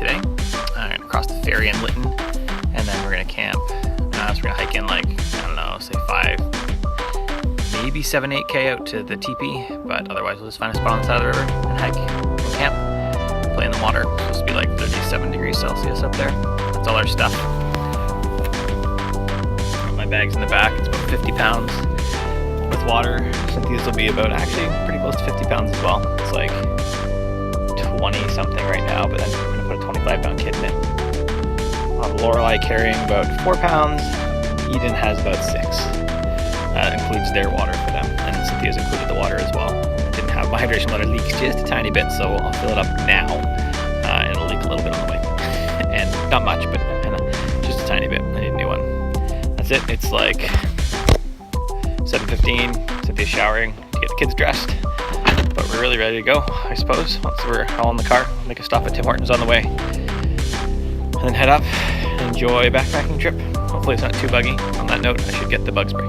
today. I'm going to cross the ferry in Lytton, and then we're going to camp. So we're going to hike in like, I don't know, say 5, maybe 7, 8K out to the teepee, but otherwise we'll just find a spot on the side of the river and hike and camp, play in the water. It's supposed to be like 37 degrees Celsius up there. That's all our stuff. Got my bags in the back. It's about 50 pounds with water. Cynthia's will be about actually pretty close to 50 pounds as well. It's like 20 something right now, but then we're going to put a 25-pound kit in it. Lorelei carrying about 4 pounds. Eden has about 6. That includes their water for them, and Cynthia's included the water as well. Didn't have my hydration letter leak just a tiny bit, so I'll fill it up now, and it'll leak a little bit on the way. And not much, but just a tiny bit. I need a new one. That's it. It's like 7:15. Cynthia's showering to get the kids dressed, but we're really ready to go, I suppose. Once we're all in the car, we'll make a stop at Tim Hortons on the way, and then head up and enjoy a backpacking trip. Hopefully it's not too buggy. On that note, I should get the bug spray.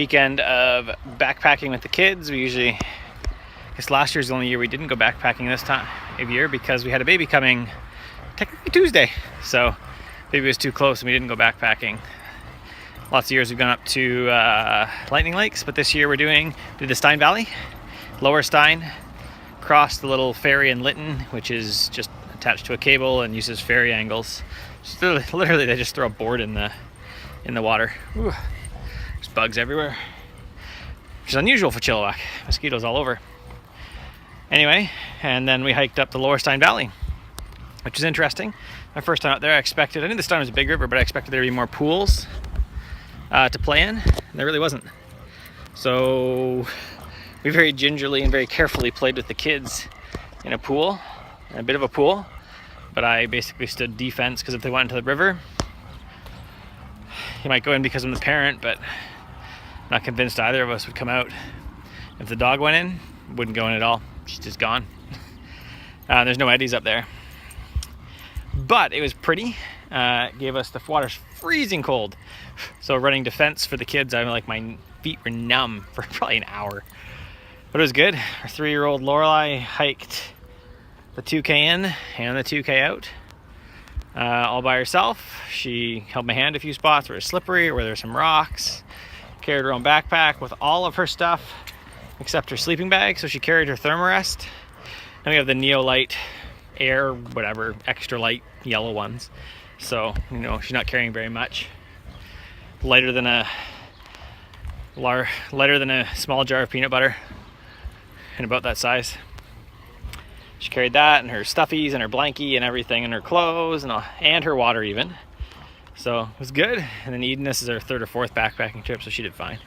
weekend of backpacking with the kids. We usually, I guess last year's the only year we didn't go backpacking this time of year because we had a baby coming technically Tuesday. So baby was too close and we didn't go backpacking. Lots of years we've gone up to Lightning Lakes, but this year we did the Stein Valley, Lower Stein, crossed the little ferry in Lytton, which is just attached to a cable and uses ferry angles. So literally they just throw a board in the water. Ooh, there's bugs everywhere, which is unusual for Chilliwack. Mosquitoes all over. Anyway, and then we hiked up the Lower Stein Valley, which is interesting. My first time out there, I knew the Stein was a big river, but I expected there to be more pools to play in, and there really wasn't. So we very gingerly and very carefully played with the kids in a pool, a bit of a pool, but I basically stood defense because if they went into the river, you might go in because I'm the parent, but I'm not convinced either of us would come out. If the dog went in, wouldn't go in at all. She's just gone. There's no eddies up there, but it was pretty. Gave us, the water's freezing cold, so running defense for the kids, I'm like, my feet were numb for probably an hour, but it was good. Our 3-year-old Lorelei hiked the 2K in and the 2K out all by herself. She held my hand a few spots where it was slippery or where there's some rocks. Carried her own backpack with all of her stuff except her sleeping bag, so she carried her thermarest. And we have the Neolite Air, whatever, extra light yellow ones. So, you know, she's not carrying very much. Lighter than a small jar of peanut butter, and about that size. She carried that and her stuffies and her blankie and everything and her clothes and her water even. So it was good. And then Eden, this is her 3rd or 4th backpacking trip, so she did fine.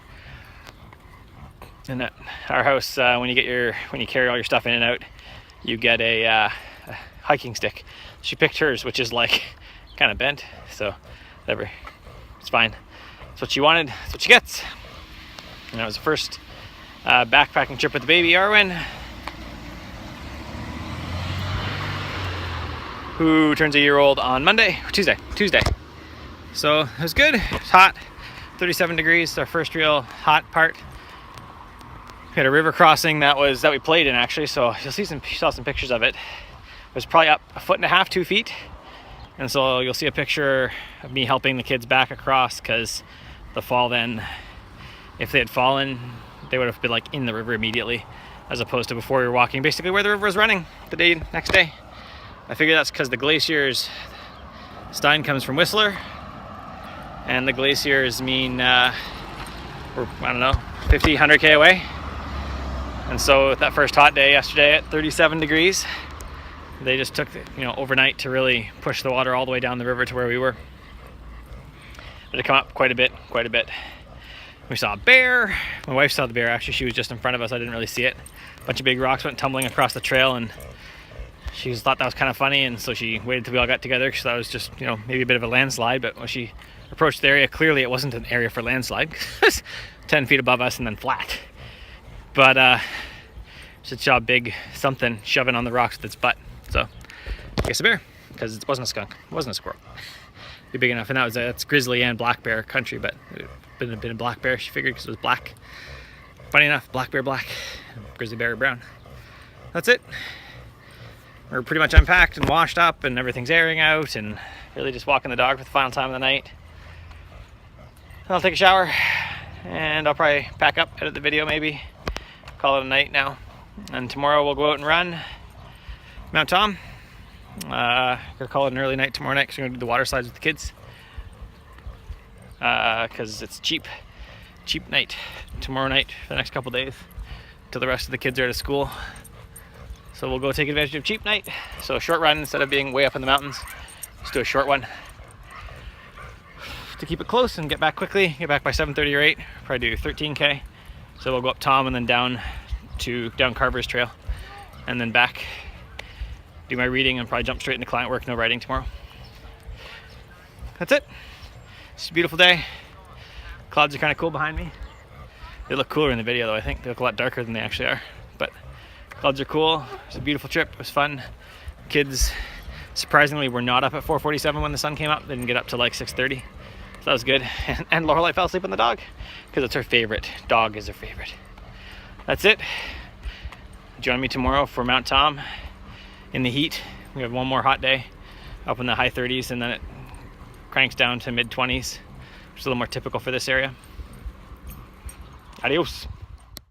And at our house, when you carry all your stuff in and out, you get a hiking stick. She picked hers, which is like kind of bent, so whatever, it's fine. That's what she wanted, that's what she gets. And that was the first backpacking trip with the baby Arwen, who turns a year old on Tuesday. So it was good. It was hot, 37 degrees, our first real hot part. We had a river crossing that we played in actually, so you saw some pictures of it. It was probably up 1.5 feet, 2 feet. And so you'll see a picture of me helping the kids back across, because the fall then, if they had fallen, they would have been like in the river immediately, as opposed to before we were walking basically where the river was running the next day. I figure that's because the glaciers, Stein comes from Whistler, and the glaciers mean we're, I don't know, 50, 100K away. And so that first hot day yesterday at 37 degrees, they just took, overnight to really push the water all the way down the river to where we were. But it come up quite a bit. We saw a bear. My wife saw the bear, actually. She was just in front of us. I didn't really see it. A bunch of big rocks went tumbling across the trail, and she thought that was kind of funny, and so she waited till we all got together, because that was just, maybe a bit of a landslide. But when she approached the area, clearly it wasn't an area for landslide. 10 feet above us and then flat. But she saw a big something shoving on the rocks with its butt. So I guess a bear, because it wasn't a skunk, it wasn't a squirrel. Be big enough, and that's grizzly and black bear country, but it would have been a black bear, she figured, because it was black. Funny enough, black bear black, grizzly bear brown. That's it. We're pretty much unpacked and washed up, and everything's airing out, and really just walking the dog for the final time of the night. I'll take a shower, and I'll probably pack up, edit the video maybe, call it a night now. And tomorrow we'll go out and run Mount Tom. Gonna call it an early night tomorrow night, because we're gonna do the water slides with the kids. Because it's cheap night tomorrow night for the next couple days till the rest of the kids are out of school. So we'll go take advantage of cheap night. So a short run instead of being way up in the mountains. Just do a short one to keep it close and get back quickly. Get back by 7:30 or 8. Probably do 13K. So we'll go up Tom and then down Carver's Trail, and then back. Do my reading and probably jump straight into client work. No writing tomorrow. That's it. It's a beautiful day. Clouds are kind of cool behind me. They look cooler in the video though, I think. They look a lot darker than they actually are. But clouds are cool. It was a beautiful trip. It was fun. Kids, surprisingly, were not up at 4:47 when the sun came up. They didn't get up to like 6:30. that was good. And Lorelai fell asleep on the dog because it's her favorite. Dog is her favorite. That's it. Join me tomorrow for Mount Tom in the heat. We have one more hot day up in the high 30s, and then it cranks down to mid 20s, which is a little more typical for this area. Adios.